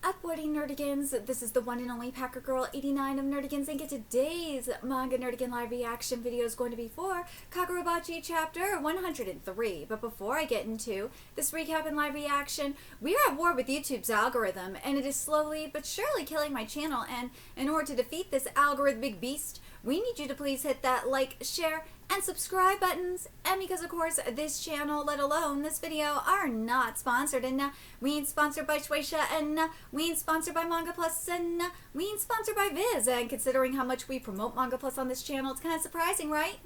up, Woody Nerdigans? This is the one and only Packer Girl 89 of Nerdigans, and today's Manga Nerdigan live reaction video is going to be for Kagurabachi chapter 103. But before I get into this recap and live reaction, we are at war with YouTube's algorithm, and it is slowly but surely killing my channel. And in order to defeat this algorithmic beast, we need you to please hit that like, share, and subscribe buttons. And because of course this channel, let alone this video, are not sponsored, and we ain't sponsored by Shueisha, and we ain't sponsored by Manga Plus, and we ain't sponsored by Viz. And considering how much we promote Manga Plus on this channel, it's kind of surprising, right?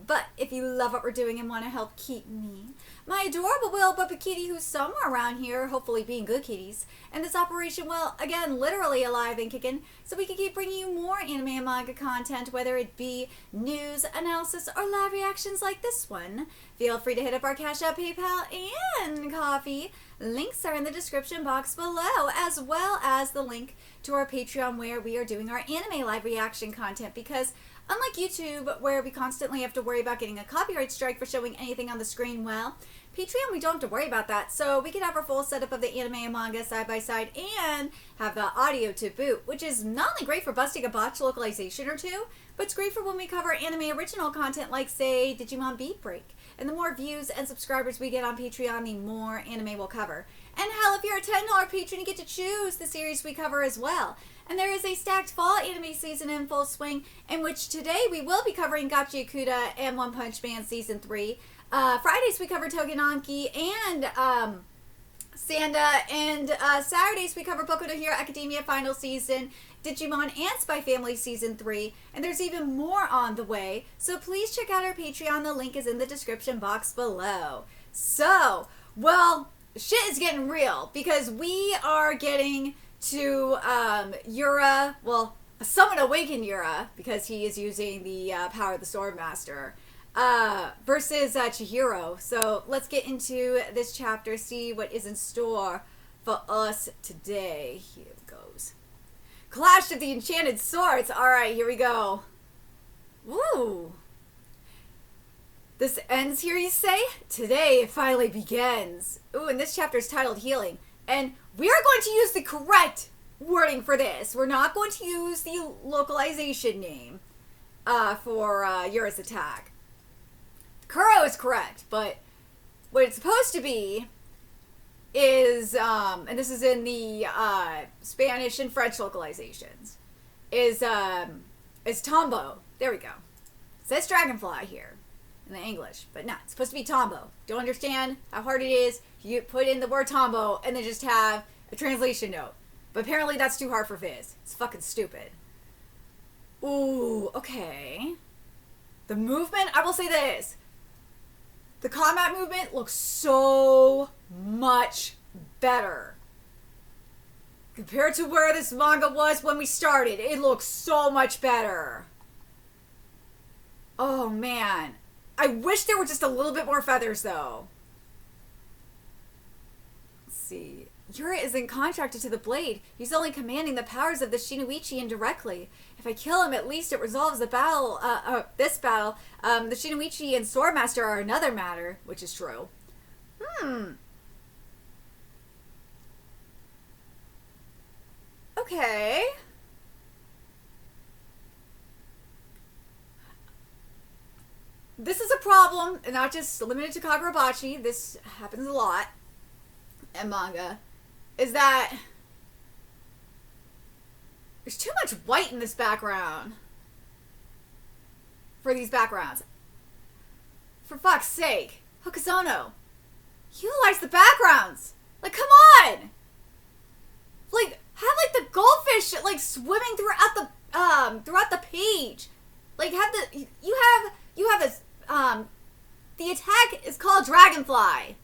But if you love what we're doing and want to help keep me, my adorable little puppy kitty who's somewhere around here, hopefully being good kitties, and this operation, well, again, literally alive and kicking, so we can keep bringing you more anime and manga content, whether it be news, analysis, or live reactions like this one. Feel free to hit up our Cash App, PayPal, and Coffee. Links are in the description box below, as well as the link to our Patreon where we are doing our anime live reaction content, because unlike YouTube, where we constantly have to worry about getting a copyright strike for showing anything on the screen, well, Patreon, we don't have to worry about that. So we can have our full setup of the anime and manga side by side and have the audio to boot, which is not only great for busting a botch localization or two, but it's great for when we cover anime original content like, say, Digimon Beat Break. And the more views and subscribers we get on Patreon, the more anime we'll cover. And hell, if you're a $10 patron, you get to choose the series we cover as well. And there is a stacked fall anime season in full swing, in which today we will be covering Gachi Yakuta and One Punch Man Season 3. Fridays we cover Togenanki and Sanda, and Saturdays we cover Boku no Hero Academia Final Season, Digimon and Spy Family Season 3, and there's even more on the way, so please check out our Patreon. The link is in the description box below. So, well, shit is getting real, because we are getting to Yura, well, Summon Awaken Yura, because he is using the power of the Sword Master, versus Chihiro. So let's get into this chapter, see what is in store for us today. Here it goes. Clash of the Enchanted Swords. Alright, here we go. Woo! This ends here, you say? Today it finally begins. Ooh, and this chapter is titled Healing. And we are going to use the correct wording for this. We're not going to use the localization name for Yura's attack. Kuro is correct, but what it's supposed to be is, and this is in the Spanish and French localizations, is Tombo. There we go. It says Dragonfly here in the English, but no, it's supposed to be Tombo. Don't understand how hard it is. You put in the word Tombo and then just have a translation note. But apparently that's too hard for Viz. It's fucking stupid. Ooh, okay. The movement, I will say this. The combat movement looks so much better. Compared to where this manga was when we started, it looks so much better. Oh man. I wish there were just a little bit more feathers though. Let's see. Yura isn't contracted to the blade. He's only commanding the powers of the Shinoichi indirectly. If I kill him, at least it resolves the battle, this battle. The Shinoichi and Swordmaster are another matter, which is true. Okay. This is a problem, and not just limited to Kagurabachi. This happens a lot in manga. Is that there's too much white in this background for these backgrounds. For fuck's sake, Hokuzono, utilize the backgrounds. Like, come on. Like, have like the goldfish like swimming throughout the page. Like, have the you have this the attack is called Dragonfly.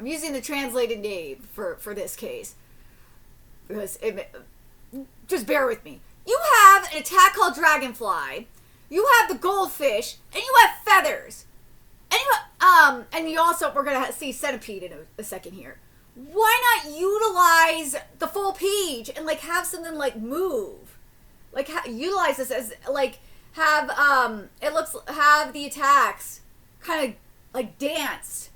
I'm using the translated name for this case. Because just bear with me. You have an attack called Dragonfly. You have the goldfish, and you have feathers. And you also, we're gonna see Centipede in a second here. Why not utilize the full page and like have something like move? Like utilize this as like have the attacks kind of like dance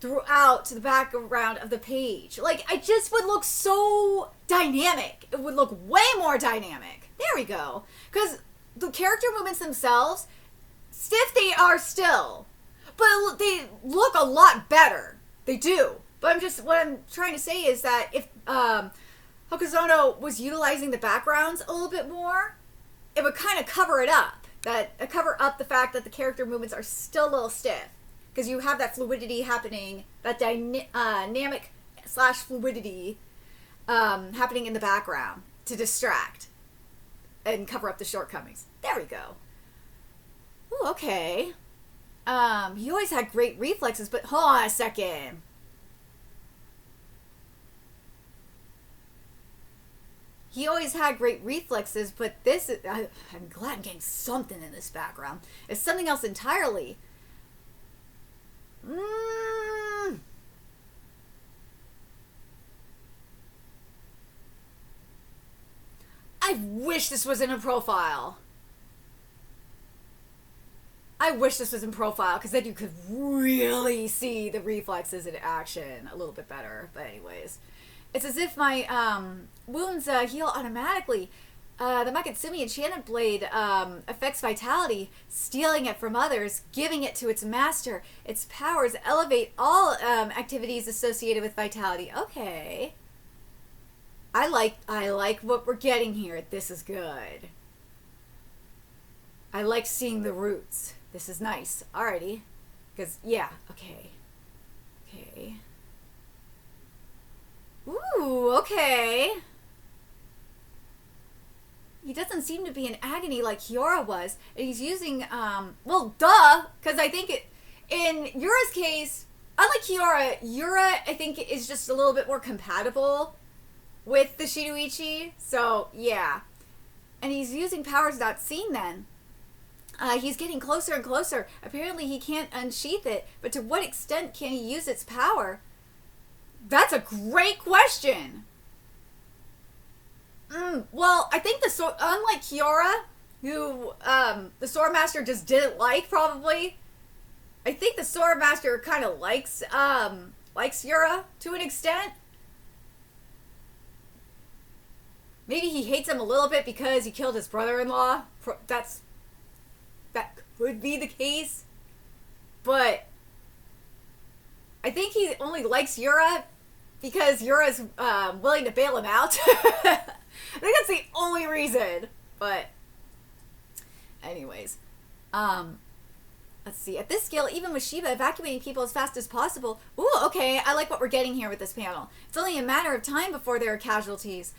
throughout the background of the page. Like, I just would look so dynamic. It would look way more dynamic. There we go. Because the character movements themselves, stiff they are still, but they look a lot better. They do. But what I'm trying to say is that if Hokuzono was utilizing the backgrounds a little bit more, it would kind of cover it up. Cover up the fact that the character movements are still a little stiff. Because you have that fluidity happening, that dynamic / fluidity happening in the background to distract and cover up the shortcomings. There we go. Ooh, okay. He always had great reflexes, but hold on a second. He always had great reflexes, but this is... I'm glad I'm getting something in this background. It's something else entirely. I wish this was in a profile. I wish this was in profile, because then you could really see the reflexes in action a little bit better. But anyways, it's as if my wounds heal automatically. The Makatsumi Enchanted Blade affects vitality, stealing it from others, giving it to its master. Its powers elevate all activities associated with vitality. Okay. I like what we're getting here. This is good. I like seeing the roots. This is nice. Alrighty. Because, yeah, okay. Okay. Ooh, okay. He doesn't seem to be in agony like Kiora was. And he's using, well, duh, because I think in Yura's case, unlike Kiora, Yura, I think, is just a little bit more compatible with the Shidoichi. So, yeah. And he's using powers not seen then. He's getting closer and closer. Apparently he can't unsheath it, but to what extent can he use its power? That's a great question. Well, I think unlike Kiora, who the Sword Master just didn't like, probably, I think the Sword Master kind of likes Yura to an extent. Maybe he hates him a little bit because he killed his brother-in-law. That could be the case. But I think he only likes Yura because Yura's willing to bail him out. I think that's the only reason. But anyways. Let's see. At this scale, even with Shiba evacuating people as fast as possible. Ooh, okay. I like what we're getting here with this panel. It's only a matter of time before there are casualties.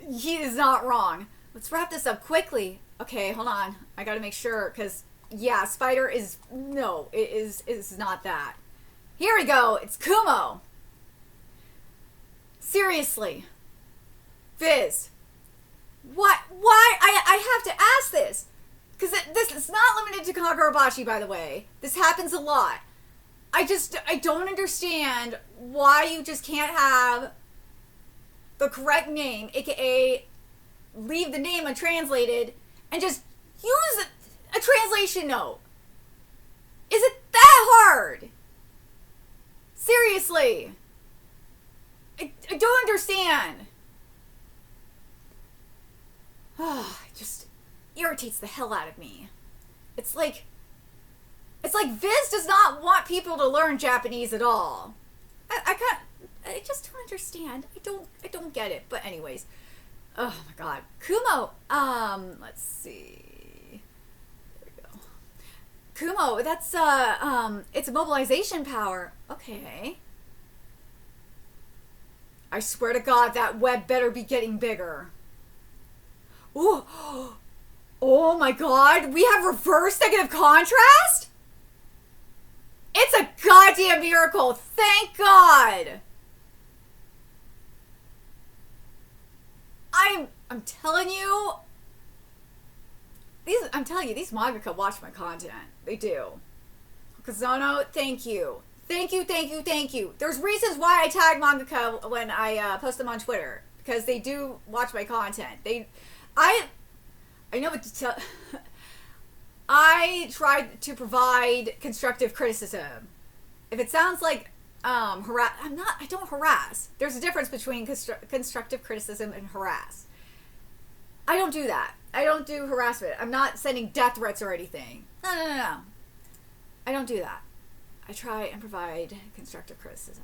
He is not wrong. Let's wrap this up quickly. Okay, hold on. I gotta make sure, because, yeah, Spider is... No, it is not that. Here we go. It's Kumo. Seriously. Viz. What? Why? I have to ask this. Because this is not limited to Kagurabachi, by the way. This happens a lot. I don't understand why you just can't have the correct name, aka leave the name untranslated, and just use a translation note. Is it that hard? Seriously. I don't understand. It just irritates the hell out of me. It's like Viz does not want people to learn Japanese at all. I just don't understand. I don't get it. But anyways, oh my god, Kumo. Let's see. There we go. Kumo. That's it's a mobilization power. Okay. I swear to God, that web better be getting bigger. Ooh. Oh my god, we have reverse negative contrast? It's a goddamn miracle. Thank God. I'm telling you, these mangaka watch my content. They do. Kazono, thank you. Thank you. There's reasons why I tag mangaka when I post them on Twitter, because they do watch my content. I know what to tell. I tried to provide constructive criticism. if it sounds like I don't harass. There's a difference between constructive criticism and harass. I don't do that. I don't do harassment. I'm not sending death threats or anything. No. I don't do that. I try and provide constructive criticism.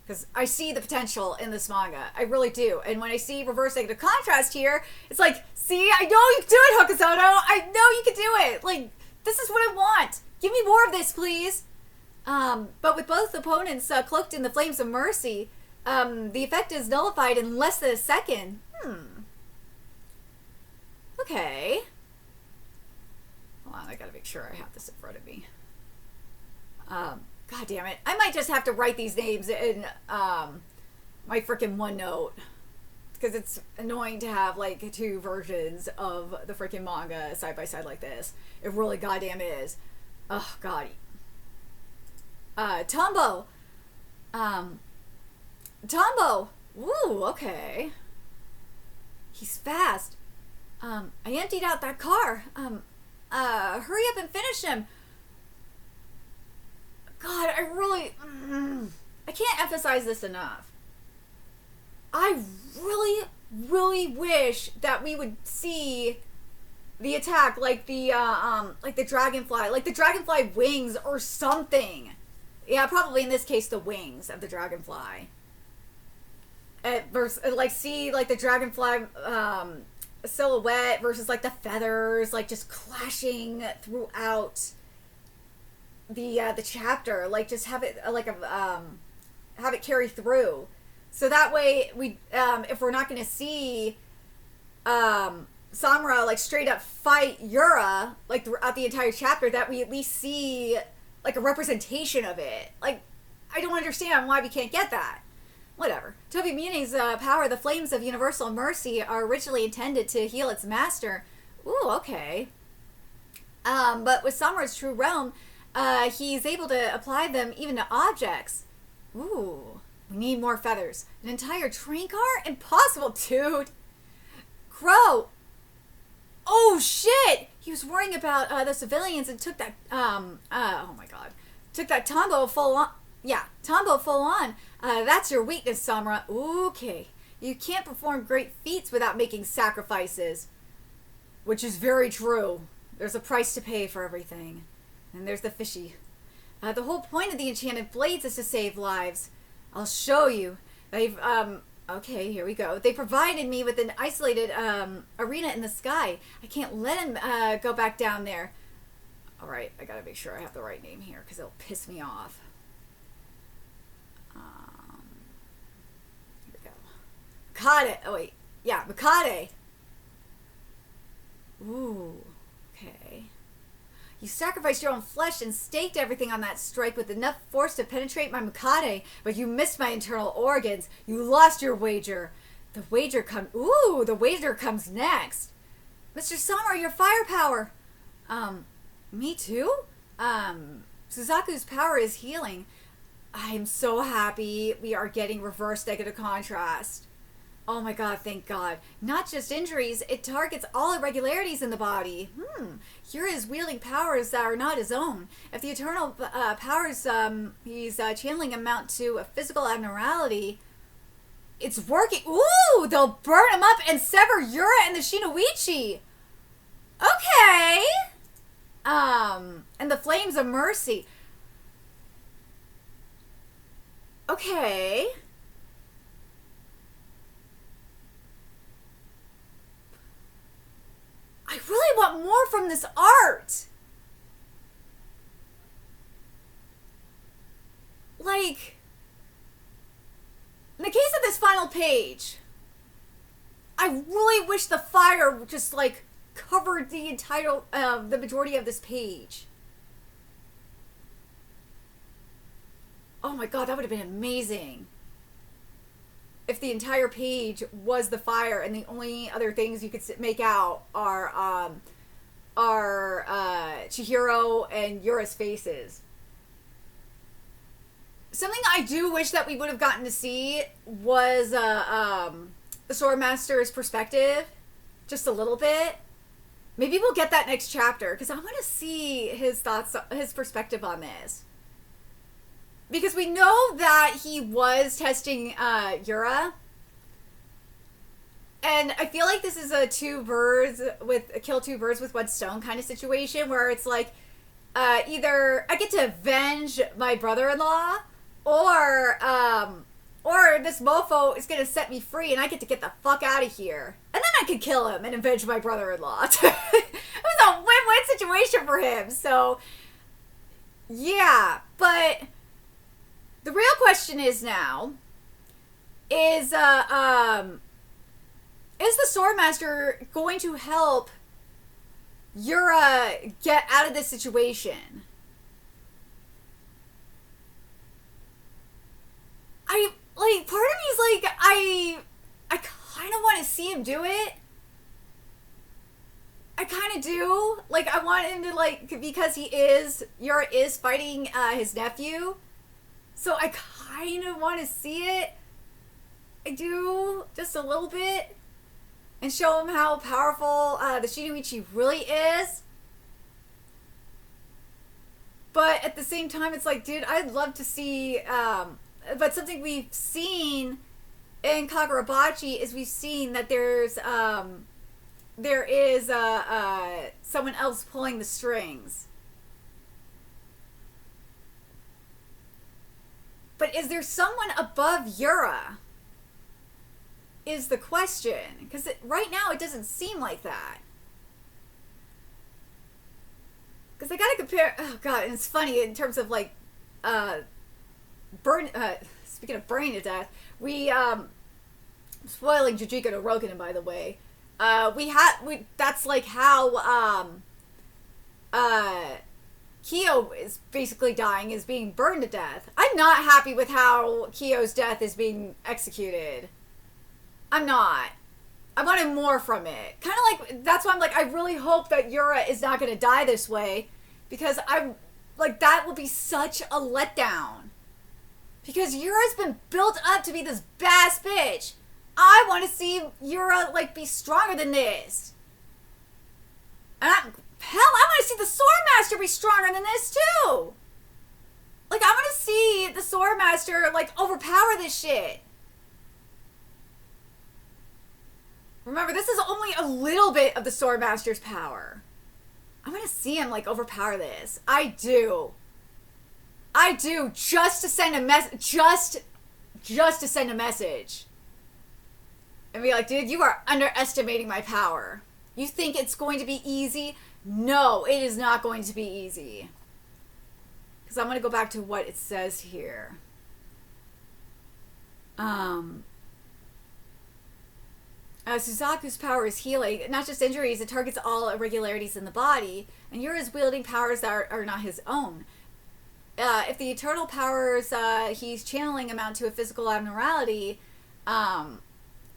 Because I see the potential in this manga. I really do. And when I see reverse negative contrast here, it's like, see, I know you can do it, Hokusono. I know you can do it. Like, this is what I want. Give me more of this, please. But with both opponents cloaked in the flames of mercy, the effect is nullified in less than a second. Okay. Hold on, I gotta make sure I have this in front of me. God damn it. I might just have to write these names in my freaking OneNote. Because it's annoying to have like two versions of the freaking manga side by side like this. It really goddamn is. Oh, God. Tombo. Tombo. Ooh, okay. He's fast. I emptied out that car. Hurry up and finish him. God, I really... I can't emphasize this enough. I really, really wish that we would see the attack like the dragonfly wings or something. Yeah, probably in this case the wings of the dragonfly. Versus, like, see like the dragonfly silhouette versus like the feathers, like just clashing throughout the chapter. Like, just have it have it carry through. So that way, we if we're not going to see Samura like straight up fight Yura like throughout the entire chapter, that we at least see like a representation of it. Like, I don't understand why we can't get that. Whatever. Toby Mune's power, the flames of universal mercy, are originally intended to heal its master. Ooh, okay. But with Samura's true realm, he's able to apply them even to objects. Ooh. We need more feathers. An entire train car? Impossible, dude. Crow. Oh, shit. He was worrying about the civilians and took that, oh my God. Took that Tombo full on. Yeah, Tombo full on. That's your weakness, Samura. Okay. You can't perform great feats without making sacrifices. Which is very true. There's a price to pay for everything. And there's the fishy. The whole point of the enchanted blades is to save lives. I'll show you. They've, okay, here we go. They provided me with an isolated, arena in the sky. I can't let him, go back down there. Alright, I gotta make sure I have the right name here, because it'll piss me off. Here we go. Makade. Oh, wait. Yeah, Makade. Ooh, okay. You sacrificed your own flesh and staked everything on that strike with enough force to penetrate my Makade, but you missed my internal organs. You lost your wager. The wager comes next. Mr. Samura, your firepower. Me too? Suzaku's power is healing. I'm so happy we are getting reverse negative contrast. Oh my God, thank God. Not just injuries, it targets all irregularities in the body. Here is wielding powers that are not his own. If the eternal powers he's channeling amount to a physical abnormality, it's working. Ooh, they'll burn him up and sever Yura and the Shinoichi. Okay. And the flames of mercy. Okay. I really want more from this art. Like, in the case of this final page, I really wish the fire just like covered the entire, the majority of this page. Oh my God, that would have been amazing. If the entire page was the fire and the only other things you could make out are Chihiro and Yura's faces. Something I do wish that we would have gotten to see was the Swordmaster's perspective, just a little bit. Maybe we'll get that next chapter, because I want to see his thoughts, his perspective on this. because we know that he was testing Yura. And I feel like this is a kill two birds with one stone kind of situation where it's like either I get to avenge my brother-in-law or this mofo is gonna set me free and I get to get the fuck out of here. And then I could kill him and avenge my brother-in-law. It was a win-win situation for him. So yeah, but the real question is now is the Swordmaster going to help Yura get out of this situation? Part of me is like, I kind of want to see him do it. I kind of do. Like, I want him to, like, because Yura is fighting his nephew. So I kind of want to see it. I do, just a little bit. And show him how powerful the Shinoichi really is. But at the same time, it's like, dude, I'd love to see... but something we've seen in Kagurabachi is we've seen that there is someone else pulling the strings. But is there someone above Yura? Is the question. Because right now it doesn't seem like that. Because I gotta compare... Oh god, and it's funny in terms of like... speaking of burning to death, we... spoiling Jujika no Rokunin, by the way. That's like how... Kyo is basically dying, is being burned to death. I'm not happy with how Kyo's death is being executed. I'm not. I wanted more from it. Kind of like, that's why I'm like, I really hope that Yura is not going to die this way. Because I'm, like, that will be such a letdown. Because Yura's been built up to be this badass bitch. I want to see Yura, like, be stronger than this. And I want to see the Swordmaster be stronger than this, too. Like, I want to see the Swordmaster, like, overpower this shit. Remember, this is only a little bit of the Swordmaster's power. I want to see him, like, overpower this. I do. I do. Just to send a message. Just to send a message. And be like, dude, you are underestimating my power. You think it's going to be easy? No, it is not going to be easy. Because I'm going to go back to what it says here. Suzaku's power is healing, not just injuries. It targets all irregularities in the body. And Yura's wielding powers that are not his own. If the eternal powers he's channeling amount to a physical abnormality,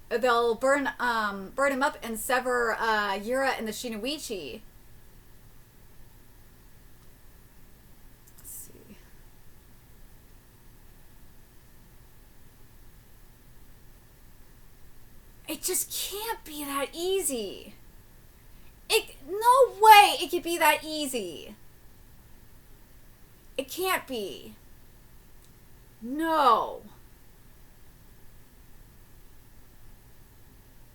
they'll burn him up and sever Yura and the Shinoichi. Let's see. It just can't be that easy. No way it could be that easy. It can't be. No.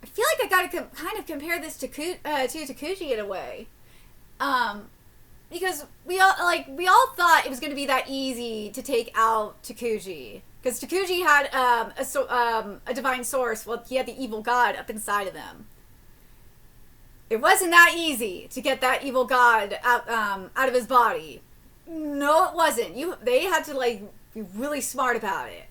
I feel like I gotta kind of compare this to Takuji in a way, because we all thought it was gonna be that easy to take out Takuji, because Takuji had a divine source. Well, he had the evil god up inside of him. It wasn't that easy to get that evil god out of his body. No, it wasn't. They had to, like, be really smart about it.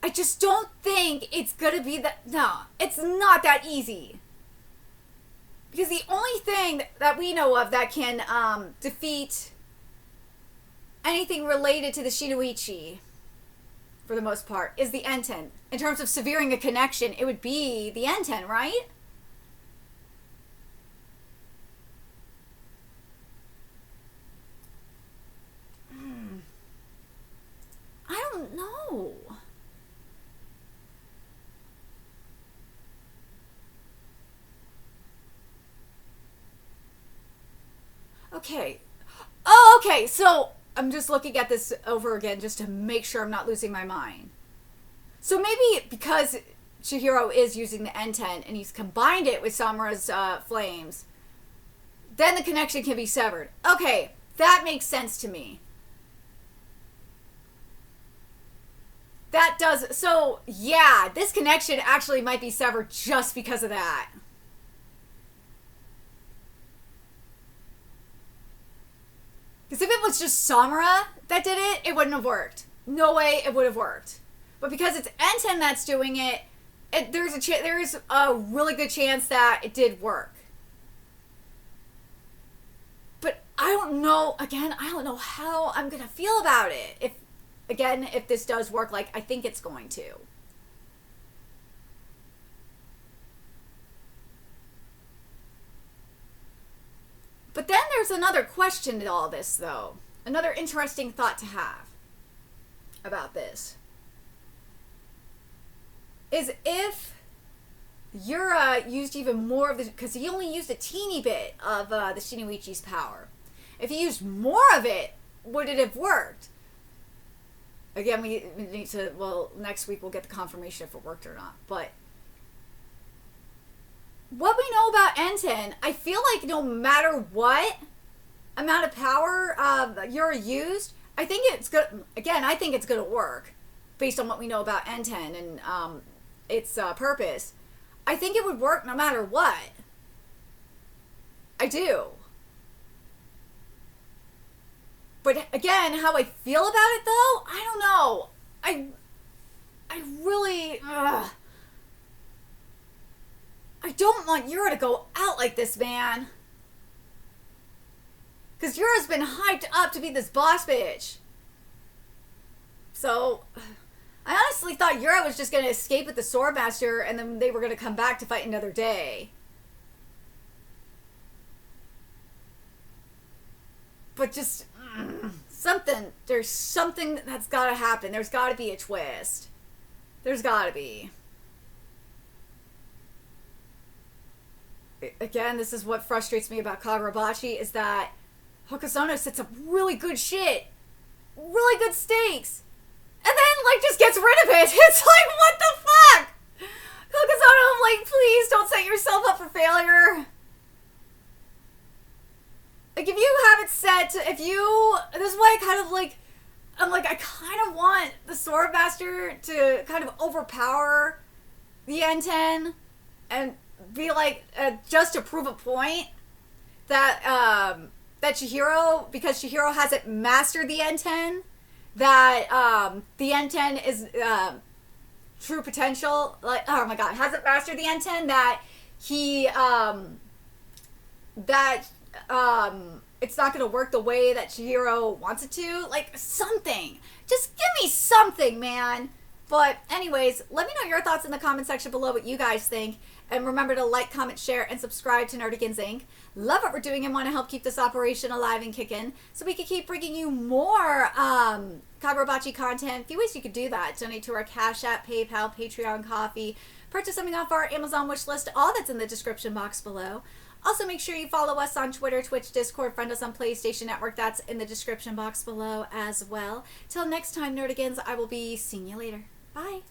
I just don't think it's gonna be that... No, it's not that easy. Because the only thing that we know of that can defeat anything related to the Shinoichi, for the most part, is the Enten. In terms of severing a connection, it would be the Enten, right? I don't know. Okay. Oh, okay. So I'm just looking at this over again just to make sure I'm not losing my mind. So maybe because Chihiro is using the N10 and he's combined it with Samura's flames, then the connection can be severed. Okay, that makes sense to me. That does. So, yeah, this connection actually might be severed just because of that. Because if it was just Samura that did it, it wouldn't have worked. No way it would have worked. But because it's N10 that's doing it, there's a really good chance that it did work. But I don't know, again, I don't know how I'm going to feel about it. If this does work like I think it's going to. But then there's another question to all this, though. Another interesting thought to have about this. Is if Yura used even more of the... Because he only used a teeny bit of the Shinichi's power. If he used more of it, would it have worked? Again, we need to... Well, next week we'll get the confirmation if it worked or not. But what we know about N10, I feel like no matter what amount of power Yura used, I think it's good. Again, I think it's going to work based on what we know about N10 and its purpose. I think it would work no matter what. I do. But again, how I feel about it though, I don't know. I really, I don't want Yura to go out like this, man. Because Yura's been hyped up to be this boss bitch. So, I honestly thought Yura was just going to escape with the Swordmaster and then they were going to come back to fight another day. But just, there's something that's got to happen. There's got to be a twist. There's got to be. Again, this is what frustrates me about Kagurabachi, is that Hokusono sets up really good shit. Really good stakes. And then, like, just gets rid of it. It's like, what the fuck? Hokusono, like, please don't set yourself up for failure. Like, if you have it set, this is why I kind of, like, I kind of want the Swordmaster to kind of overpower the N10 and be like, just to prove a point that, that Chihiro, because Chihiro hasn't mastered the N10, that, the N10 is, true potential, like, oh my god, hasn't mastered the N10, that he, it's not gonna work the way that Chihiro wants it to. Like, something. Just give me something, man. But anyways, let me know your thoughts in the comment section below, what you guys think. And remember to like, comment, share, and subscribe to Nerdigans Inc. Love what we're doing and want to help keep this operation alive and kicking so we can keep bringing you more Kagurabachi content. A few ways you could do that. Donate to our Cash App, PayPal, Patreon, Coffee. Purchase something off our Amazon wish list. All that's in the description box below. Also, make sure you follow us on Twitter, Twitch, Discord, friend us on PlayStation Network. That's in the description box below as well. Till next time, Nerdigans, I will be seeing you later. Bye.